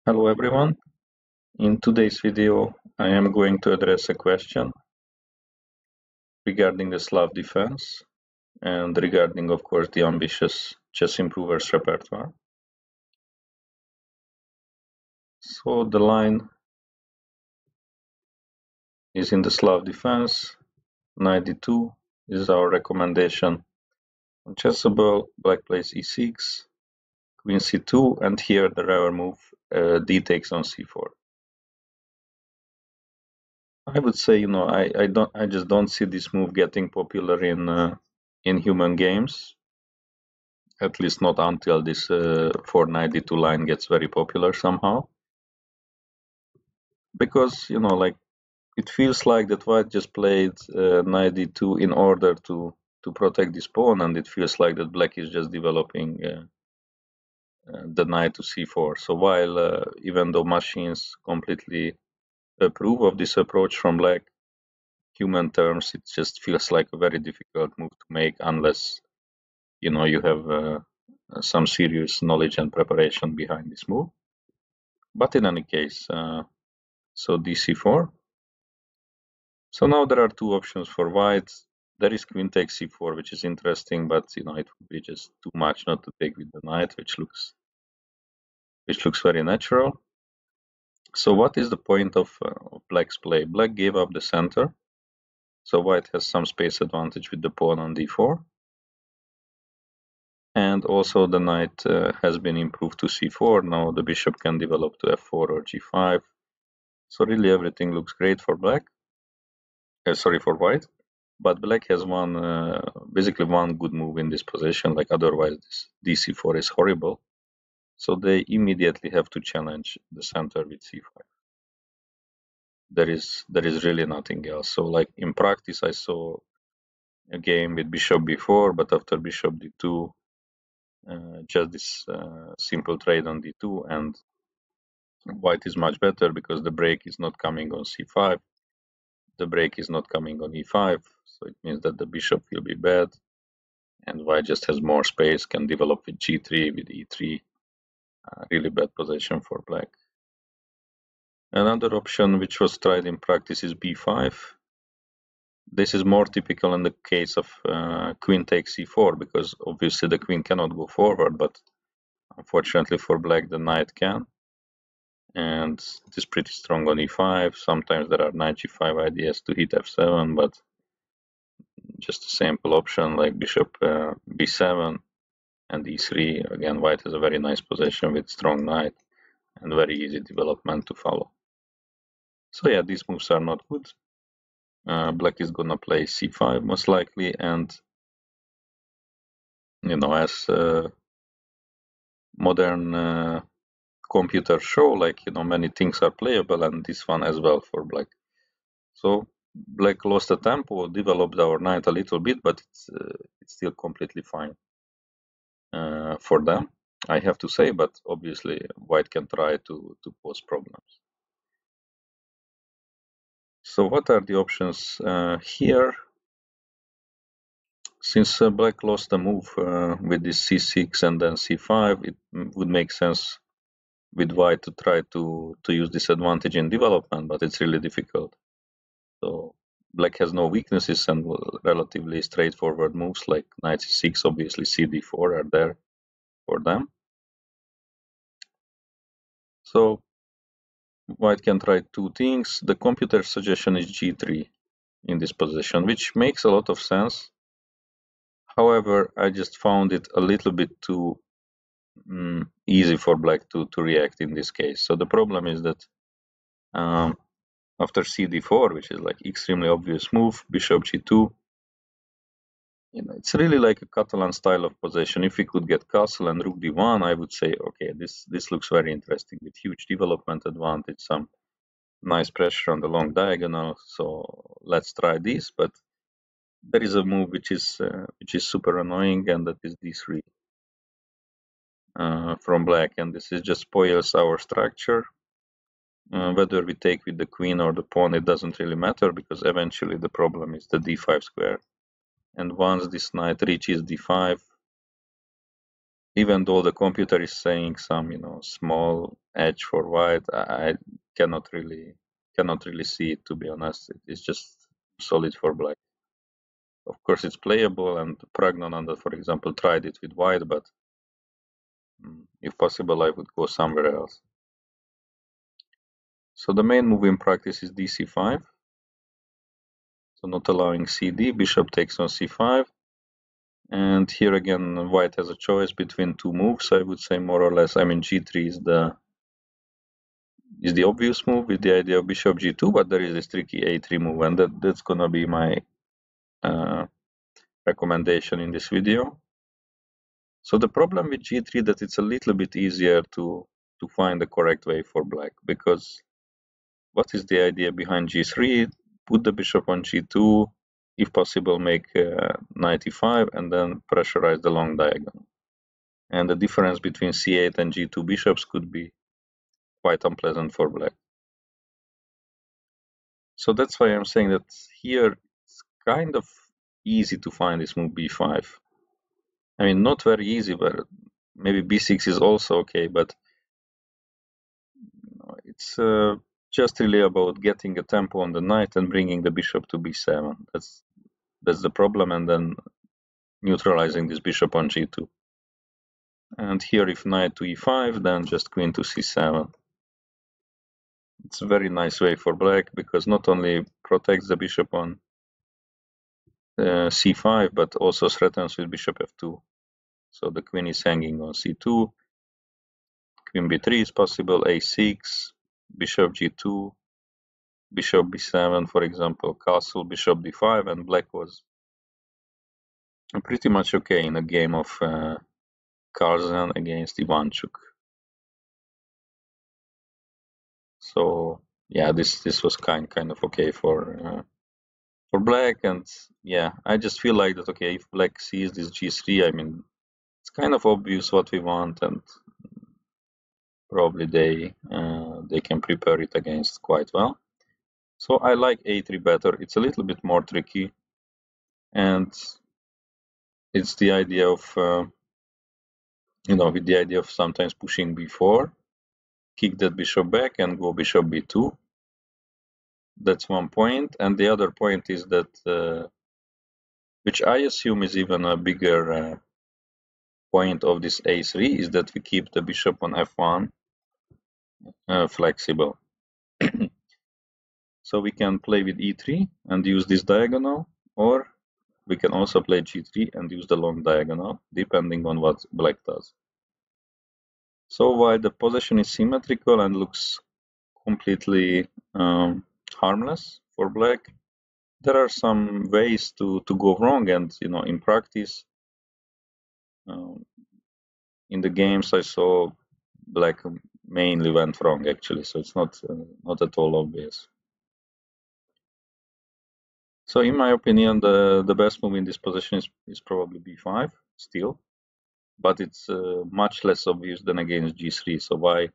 Hello everyone. In today's video, I am going to address a question regarding the Slav Defence and regarding, of course, the ambitious chess improvers repertoire. So the line is in the Slav Defence. 92 is our recommendation. On chessable, black plays e6, queen c2, and here the rare move d takes on c4. I would say, I just don't see this move getting popular in human games. At least not until this 492 line gets very popular somehow. Because, like it feels like that white just played 92 in order to protect this pawn, and it feels like that black is just developing the knight to c4. So while even though machines completely approve of this approach from black, human terms, it just feels like a very difficult move to make unless you have some serious knowledge and preparation behind this move. But in any case, so dc4. So now there are two options for white. There is queen takes c4, which is interesting, but it would be just too much not to take with the knight, which looks very natural. So what is the point of black's play? Black gave up the center, so white has some space advantage with the pawn on d4. And also the knight has been improved to c4. Now the bishop can develop to f4 or g5. So really everything looks great for black. Sorry, for white. But black has basically one good move in this position. Like otherwise, this dc4 is horrible. So they immediately have to challenge the center with c5. There is really nothing else. So like in practice, I saw a game with bishop b4, but after bishop d2, just this simple trade on d2, and white is much better because the break is not coming on c5. The break is not coming on e5, so it means that the bishop will be bad, and white just has more space, can develop with g3, with e3. Really bad position for black. Another option which was tried in practice is b5. This is more typical in the case of queen takes c4, because obviously the queen cannot go forward, but unfortunately for black the knight can. And it is pretty strong on e5. Sometimes there are knight g5 ideas to hit f7, but just a simple option like bishop b7 and e3. Again, white has a very nice position with strong knight and very easy development to follow. So yeah, these moves are not good. Black is gonna play c5 most likely, and as modern computers show, like many things are playable, and this one as well for black. So black lost the tempo, developed our knight a little bit, but it's still completely fine for them, I have to say. But obviously, white can try to pose problems. So what are the options here? Since black lost the move with this c6 and then c5, it would make sense with white to try to use this advantage in development, but it's really difficult. So black has no weaknesses and relatively straightforward moves like knight c6, obviously cd4 are there for them. So white can try two things. The computer suggestion is g3 in this position, which makes a lot of sense. However, I just found it a little bit too easy for black to react in this case. So the problem is that after cd4, which is like extremely obvious move, bishop g2, it's really like a Catalan style of possession. If we could get castle and rook d1, I would say, okay, this looks very interesting with huge development advantage, some nice pressure on the long diagonal. So let's try this. But there is a move which is super annoying, and that is d3 from black, and this is just spoils our structure. Whether we take with the queen or the pawn, it doesn't really matter, because eventually the problem is the d5 square. And once this knight reaches d5, even though the computer is saying some, small edge for white, I cannot really see it, to be honest. It's just solid for black. Of course, it's playable, and Pragnananda, for example, tried it with white, but if possible, I would go somewhere else. So the main move in practice is dc5. So not allowing cd, bishop takes on c5. And here again, white has a choice between two moves, I would say, more or less. I mean, g3 is the obvious move with the idea of bishop g2, but there is this tricky a3 move, and that's gonna be my recommendation in this video. So the problem with g3 that it's a little bit easier to find the correct way for black, because what is the idea behind g3? Put the bishop on g2, if possible make knight e5, and then pressurize the long diagonal. And the difference between c8 and g2 bishops could be quite unpleasant for black. So that's why I'm saying that here it's kind of easy to find this move b5. I mean, not very easy, but maybe b6 is also okay, but it's just really about getting a tempo on the knight and bringing the bishop to b7. That's the problem, and then neutralizing this bishop on g2. And here, if knight to e5, then just queen to c7. It's a very nice way for black, because not only protects the bishop on c5, but also threatens with bishop f2. So the queen is hanging on c2, queen b3 is possible, a6, bishop g2, bishop b7, for example, castle, bishop d5, and black was pretty much okay in a game of Karzan against Ivanchuk. So yeah, this was kind of okay for black, and yeah, I just feel like that, okay, if black sees this g3, I mean, it's kind of obvious what we want, and probably they can prepare it against quite well. So I like a3 better. It's a little bit more tricky, and it's the idea of with the idea of sometimes pushing b4, kick that bishop back and go bishop b2. That's one point, and the other point is that which I assume is even a bigger point of this a3, is that we keep the bishop on f1 flexible. So we can play with e3 and use this diagonal, or we can also play g3 and use the long diagonal, depending on what black does. So while the position is symmetrical and looks completely harmless for black, there are some ways to go wrong, and in practice, in the games I saw, black mainly went wrong actually. So it's not at all obvious. So in my opinion, the best move in this position is probably b5 still, but it's much less obvious than against g3. So why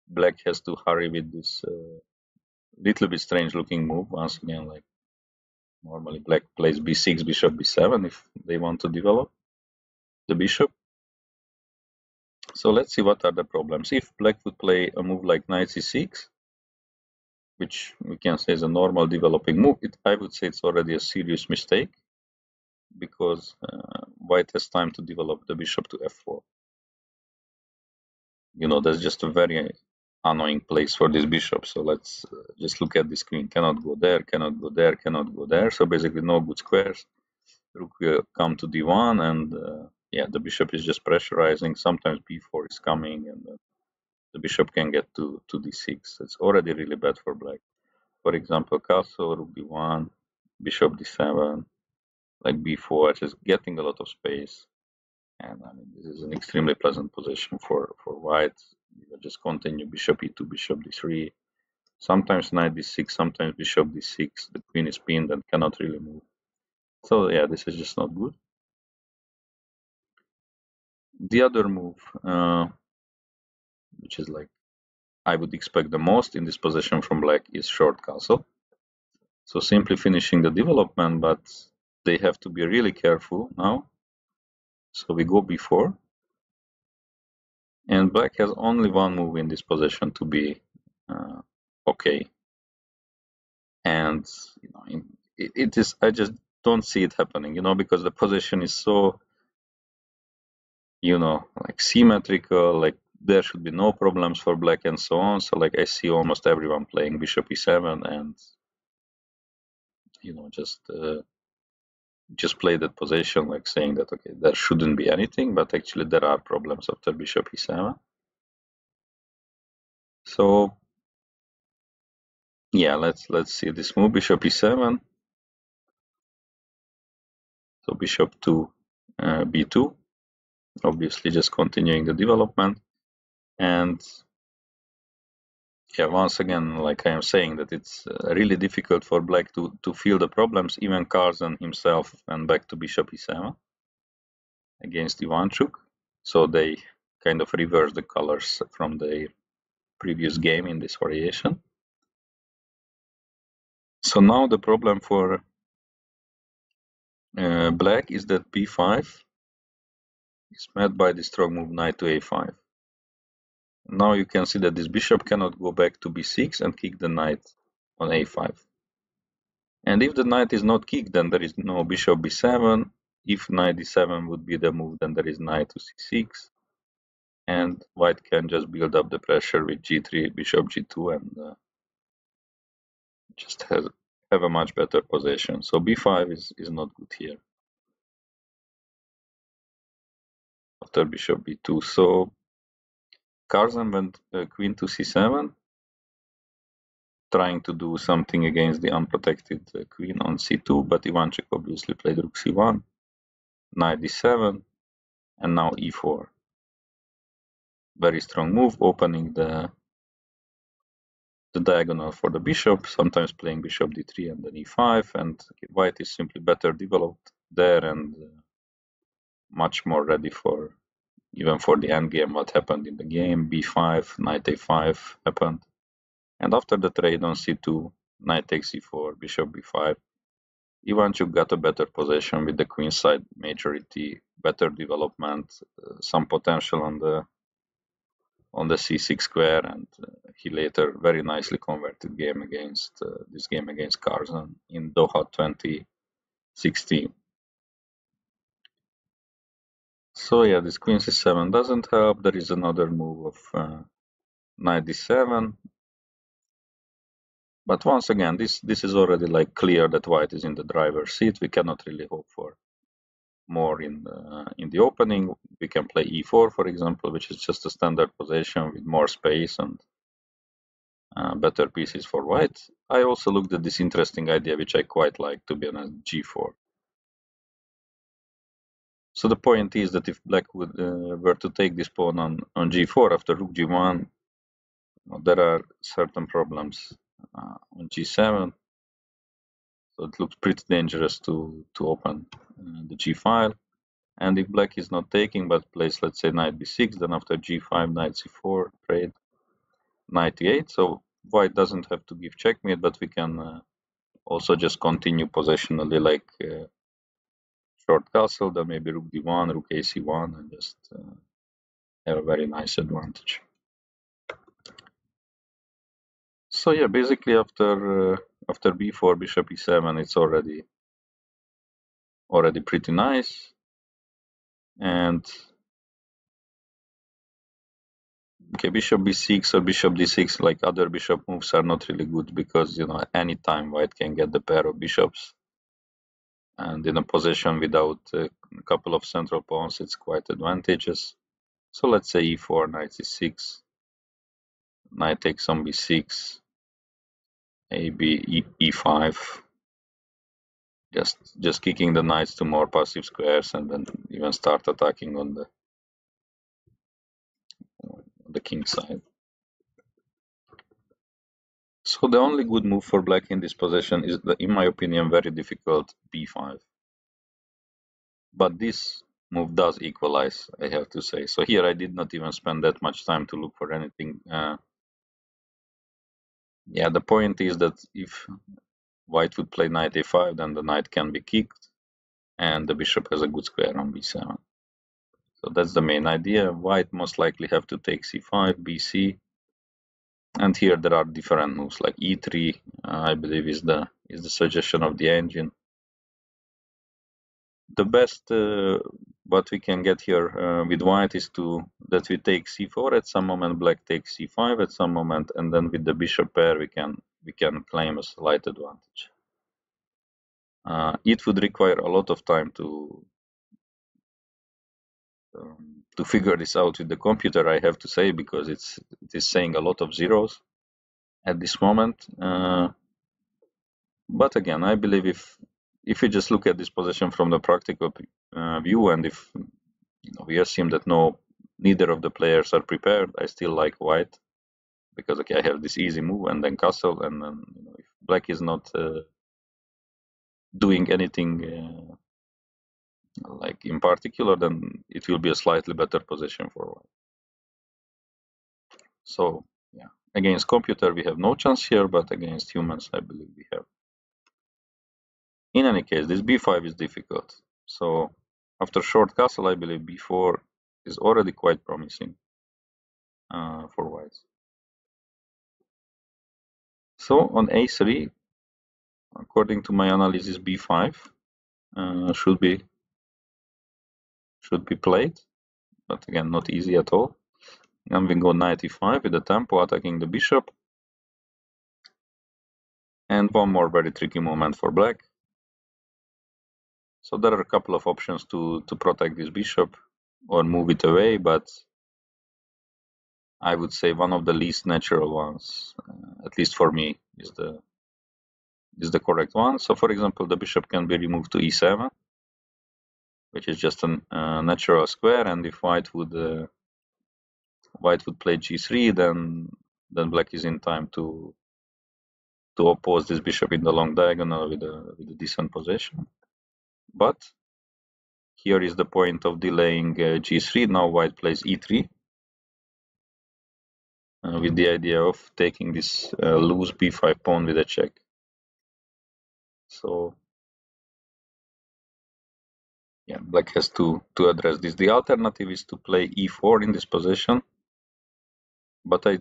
black has to hurry with this little bit strange looking move? Once again, like normally black plays b6, bishop b7 if they want to develop the bishop. So let's see what are the problems. If black would play a move like knight c6, which we can say is a normal developing move, I would say it's already a serious mistake, because white has time to develop the bishop to f4. That's just a very annoying place for this bishop. So let's just look at this queen. Cannot go there, cannot go there, cannot go there. So basically no good squares. Rook will come to d1, and yeah, the bishop is just pressurizing. Sometimes b4 is coming, and the bishop can get to d6. It's already really bad for black. For example, castle, rook b1, bishop d7, like b4, just getting a lot of space. And I mean, this is an extremely pleasant position for white. You just continue bishop e2, bishop d3. Sometimes knight d6, sometimes bishop d6. The queen is pinned and cannot really move. So yeah, this is just not good. The other move, which is like I would expect the most in this position from black, is short castle. So simply finishing the development, but they have to be really careful now. So we go b4. And black has only one move in this position to be okay. And it is, I just don't see it happening, because the position is so, like symmetrical, like there should be no problems for black and so on. So like I see almost everyone playing bishop e7 and just play that position, like saying that okay, there shouldn't be anything, but actually there are problems after bishop e7. So yeah, let's see this move, bishop e7. So bishop to b2, obviously just continuing the development. And yeah, once again, like I am saying, that it's really difficult for black to feel the problems. Even Carlsen himself went back to bishop e7 against Ivanchuk. So they kind of reversed the colors from the previous game in this variation. So now the problem for black is that b5 is met by the strong move knight to a5. Now you can see that this bishop cannot go back to b6 and kick the knight on a5. And if the knight is not kicked, then there is no bishop b7. If knight d7 would be the move, then there is knight to c6. And white can just build up the pressure with g3, bishop g2, and just have a much better position. So b5 is not good here after bishop b2. So Carlsen went queen to c7, trying to do something against the unprotected queen on c2, but Ivanchuk obviously played rook c1, knight d7, and now e4. Very strong move, opening the diagonal for the bishop, sometimes playing bishop d3 and then e5, and white is simply better developed there and much more ready for even for the endgame. What happened in the game, b5, knight a5 happened, and after the trade on c2, knight takes e4, bishop b5, Ivanchuk got a better position with the queen side majority, better development, some potential on the c6 square, and he later very nicely converted game against this game against Carlsen in Doha 2016. So yeah, this queen c7 doesn't help. There is another move of knight d7, but once again, this is already like clear that white is in the driver's seat. We cannot really hope for more in the opening. We can play e4, for example, which is just a standard position with more space and better pieces for white. I also looked at this interesting idea, which I quite like, to be honest, g4. So the point is that if black would were to take this pawn on g4 after rook g1, well, there are certain problems on g7. So it looks pretty dangerous to open the g file. And if black is not taking but plays, let's say, knight b6, then after g5, knight c4, trade, knight e8. So white doesn't have to give checkmate, but we can also just continue positionally, like short castle, then maybe rook d1, rook ac1, and just have a very nice advantage. So yeah, basically after b4, bishop e7, it's already pretty nice. And okay, bishop b6 or bishop d6, like other bishop moves, are not really good because any time white can get the pair of bishops, and in a position without a couple of central pawns, it's quite advantageous. So let's say e4, knight c6, knight takes on b6, e5, just kicking the knights to more passive squares, and then even start attacking on the king side. So the only good move for black in this position is, in my opinion, very difficult b5. But this move does equalize, I have to say. So here I did not even spend that much time to look for anything. Yeah, the point is that if white would play knight a5, then the knight can be kicked, and the bishop has a good square on b7. So that's the main idea. White most likely have to take c5, bc, and here there are different moves like e3. I believe is the suggestion of the engine. The best what we can get here with white is that we take c4 at some moment, black takes c5 at some moment, and then with the bishop pair we can claim a slight advantage. It would require a lot of time to figure this out with the computer, I have to say, because it is saying a lot of zeros at this moment. But again, I believe if you just look at this position from the practical view, and if we assume that neither of the players are prepared, I still like white, because okay, I have this easy move and then castle, and then if black is not doing anything like in particular, then it will be a slightly better position for white. So yeah, against computer we have no chance here, but against humans I believe we have. In any case, this b5 is difficult. So after short castle, I believe b4 is already quite promising for whites. So on a3, according to my analysis, b5 should be played, but again, not easy at all. And we go knight e5 with the tempo attacking the bishop. And one more very tricky moment for black. So there are a couple of options to protect this bishop or move it away, but I would say one of the least natural ones, at least for me, is the correct one. So for example, the bishop can be removed to e7, which is just a natural square, and if white would play g3, then black is in time to oppose this bishop in the long diagonal with a decent position. But here is the point of delaying g3. Now white plays e3 with the idea of taking this loose b5 pawn with a check. So yeah, black has to address this. The alternative is to play e4 in this position, but I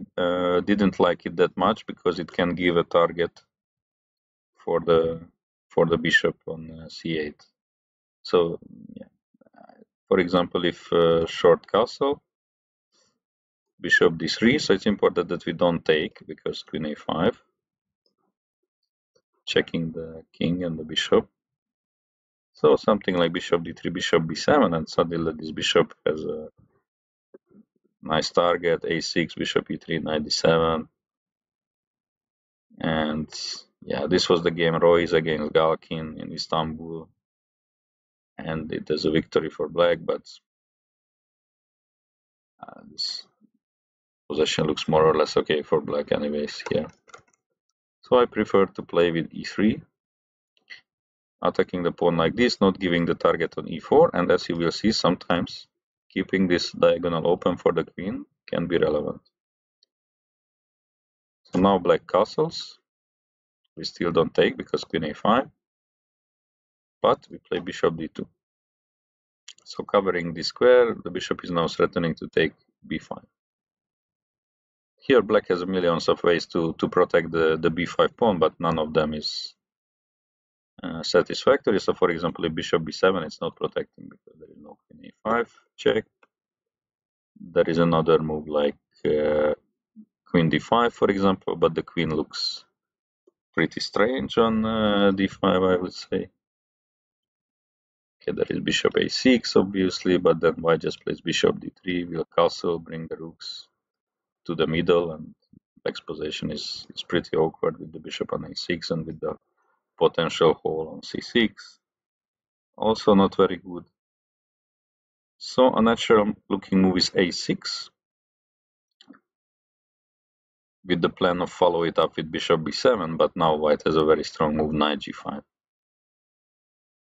didn't like it that much because it can give a target for the bishop on c8. So yeah, for example, if short castle, bishop d3, so it's important that we don't take, because queen a5, checking the king and the bishop. So something like bishop d3, bishop b7, and suddenly this bishop has a nice target, a6, bishop e3, knight d7. And yeah, this was the game Royce against Galkin in Istanbul, and it is a victory for black, but this position looks more or less okay for black anyways here. So I prefer to play with e3, attacking the pawn like this, not giving the target on e4, and as you will see, sometimes keeping this diagonal open for the queen can be relevant. So now black castles. We still don't take because queen a5, but we play bishop d2. So covering the square, the bishop is now threatening to take b5. Here black has millions of ways to protect the b5 pawn, but none of them is satisfactory. So for example, if bishop b7, it's not protecting because there is no queen a5 check. There is another move like queen d5, for example, but the queen looks pretty strange on d5, I would say. Okay, there is bishop a6, obviously, but then white just plays bishop d3, will castle, bring the rooks to the middle, and black's position is pretty awkward with the bishop on a6 and with the potential hole on c6. Also not very good. So a natural looking move is a6, with the plan of follow it up with bishop b7, but now white has a very strong move, knight g5.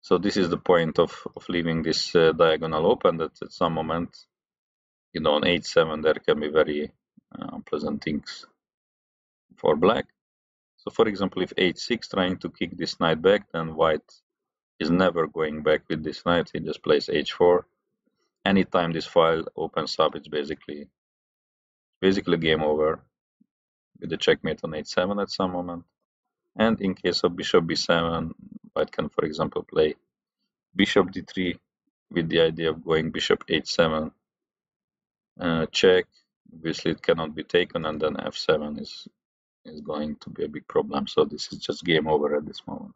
So this is the point of leaving this diagonal open, that at some moment, on h7 there can be very unpleasant things for black. So for example, if h6 trying to kick this knight back, then white is never going back with this knight, he just plays h4. anytime this file opens up, it's basically game over with the checkmate on h7 at some moment. And in case of bishop b7, white can, for example, play bishop d3 with the idea of going bishop h7, check. Obviously, it cannot be taken, and then f7 is going to be a big problem. So this is just game over at this moment.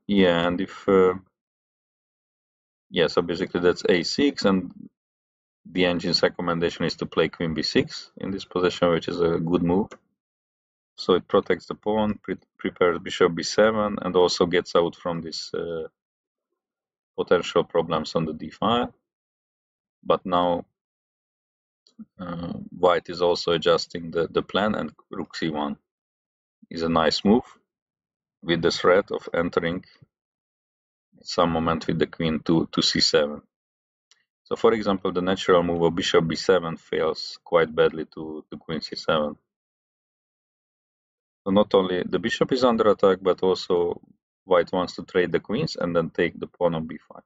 Yeah, and if yeah, so basically that's a6, and the engine's recommendation is to play queen b6 in this position, which is a good move. So it protects the pawn, prepares bishop b7, and also gets out from this potential problems on the d file. But now white is also adjusting the plan, and rook c1 is a nice move with the threat of entering at some moment with the queen to c7. So for example, the natural move of bishop b7 fails quite badly to queen c7. So not only the bishop is under attack, but also white wants to trade the queens and then take the pawn on b5.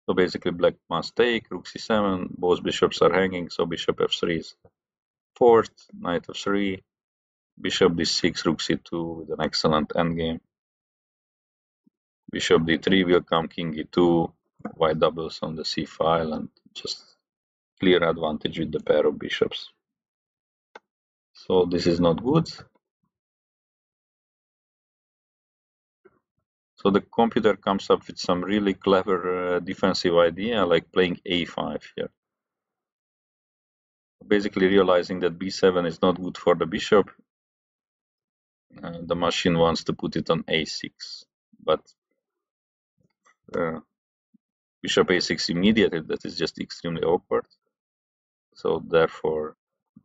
So basically black must take, rook c7, both bishops are hanging, so bishop f3 is forced, knight f3, bishop d6, rook c2 with an excellent endgame. Bishop d3 will come, king e2, white doubles on the c file, and just clear advantage with the pair of bishops. So this is not good. So the computer comes up with some really clever defensive idea, like playing a5 here. Basically realizing that b7 is not good for the bishop, the machine wants to put it on a6. But bishop a6 immediately, that is just extremely awkward. So therefore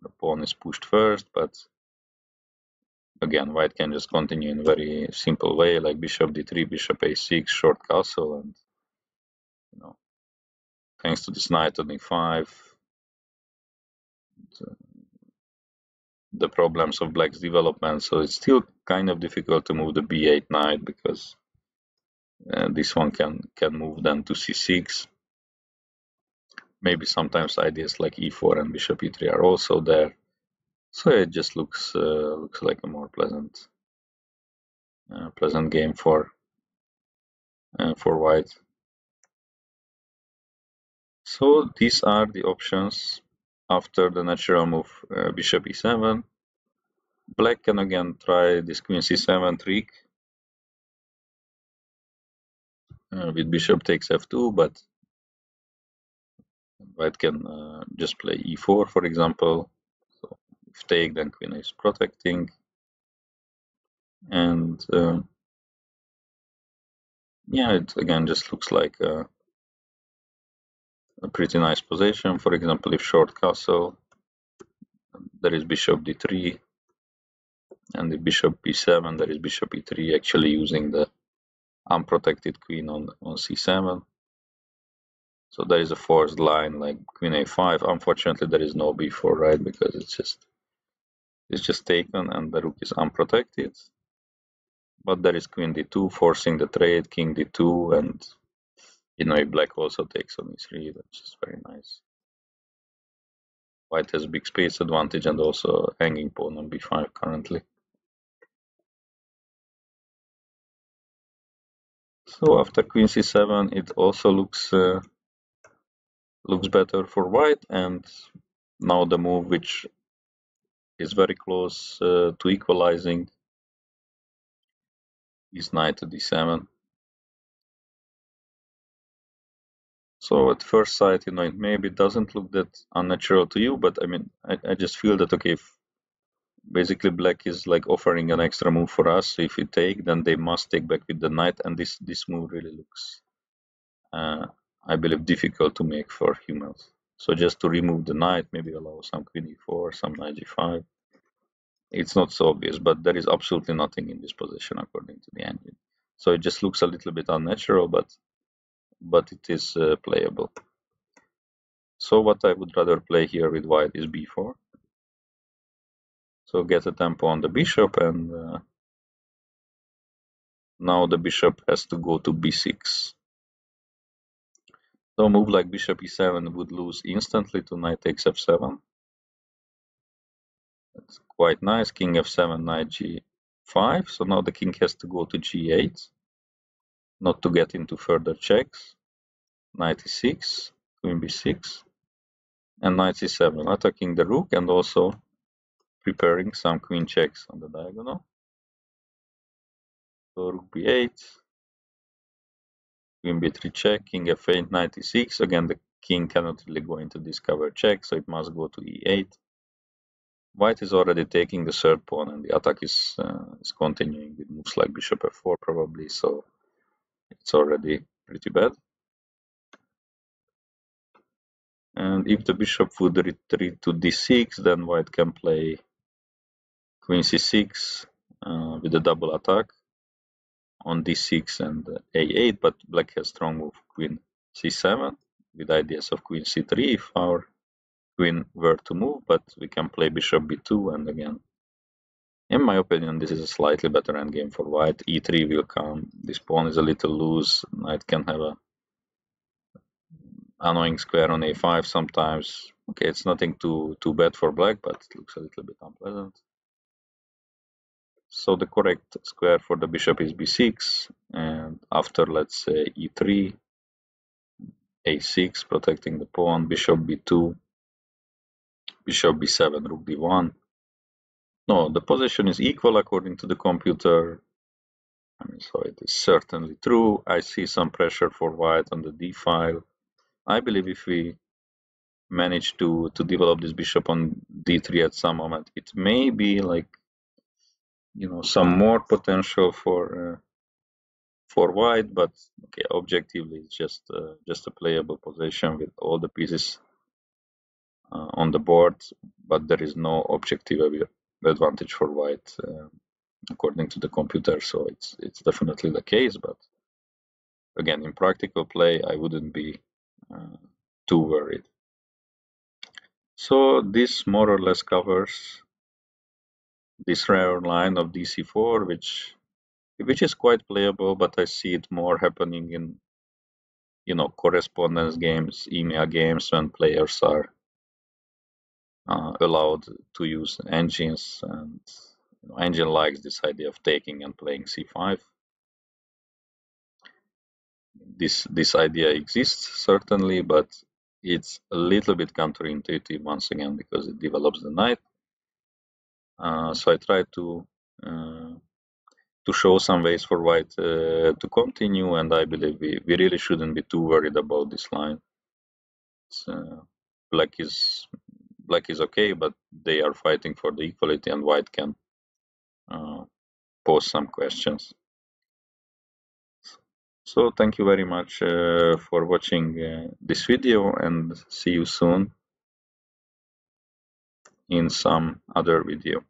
the pawn is pushed first, but again, white can just continue in a very simple way, like bishop d3, bishop a6, short castle, and thanks to this knight on e5, the problems of black's development. So it's still kind of difficult to move the b8 knight, because this one can move then to c6. Maybe sometimes ideas like e4 and bishop e3 are also there. So it just looks like a more pleasant game for white. So these are the options after the natural move bishop e7. Black can again try this queen c7 trick with bishop takes f2, but white can just play e4, for example. So if take, then queen is protecting, and yeah, it again just looks like a pretty nice position. For example, if short castle, there is bishop d3, and the bishop b7, there is bishop e3, actually using the unprotected queen on c7. So there is a forced line like queen a5. Unfortunately, there is no b4, right? Because it's just taken and the rook is unprotected. But there is queen d2 forcing the trade, king d2, and if black also takes on e3, that's just very nice. White has big space advantage and also hanging pawn on b5 currently. So after queen c7, it also looks better for white, and now the move which is very close to equalizing is knight to d7. So at first sight, it maybe doesn't look that unnatural to you, but I mean, I just feel that, okay, if basically black is like offering an extra move for us, so if we take, then they must take back with the knight, and this move really looks, I believe, difficult to make for humans. So just to remove the knight, maybe allow some queen e4, some knight g5. It's not so obvious, but there is absolutely nothing in this position according to the engine. So it just looks a little bit unnatural, but it is playable. So what I would rather play here with white is b4. So get a tempo on the bishop, and Now the bishop has to go to b6. So a move like bishop e7 would lose instantly to knight takes f7. That's quite nice. King f7, knight g5. So now the king has to go to g8, not to get into further checks. Knight e6, queen b6, and knight c7, attacking the rook and also preparing some queen checks on the diagonal. So rook b8, queen b3 check, king f8, knight e6. Again, the king cannot really go into this cover check, so it must go to e8. White is already taking the third pawn, and the attack is continuing with moves like bishop f4 probably, so it's already pretty bad. And if the bishop would retreat to d6, then white can play queen c6 with a double attack on d6 and a8, but black has strong move queen c7 with ideas of queen c3 if our queen were to move, but we can play bishop b2, and again, in my opinion, this is a slightly better endgame for white. e3 will come, this pawn is a little loose, knight can have a annoying square on a5 sometimes. Okay, it's nothing too bad for black, but it looks a little bit unpleasant. So the correct square for the bishop is b6, and after, let's say, e3, a6, protecting the pawn, bishop b2, bishop b7, rook d1. No, the position is equal according to the computer. I mean, so it is certainly true. I see some pressure for white on the d file. I believe if we manage to develop this bishop on d3 at some moment, it may be like, you know, some more potential for white, but okay, objectively it's just a playable position with all the pieces on the board, but there is no objective advantage for white according to the computer, so it's definitely the case. But again, in practical play, I wouldn't be too worried. So this more or less covers this rare line of dc4, which is quite playable, but I see it more happening in, you know, correspondence games, EMEA games, when players are allowed to use engines, and you know, engine likes this idea of taking and playing c5. This idea exists certainly, but it's a little bit counterintuitive once again because it develops the knight. So I try to show some ways for white to continue, and I believe we really shouldn't be too worried about this line. Black is okay, but they are fighting for the equality, and white can pose some questions. So thank you very much for watching this video, and see you soon in some other video.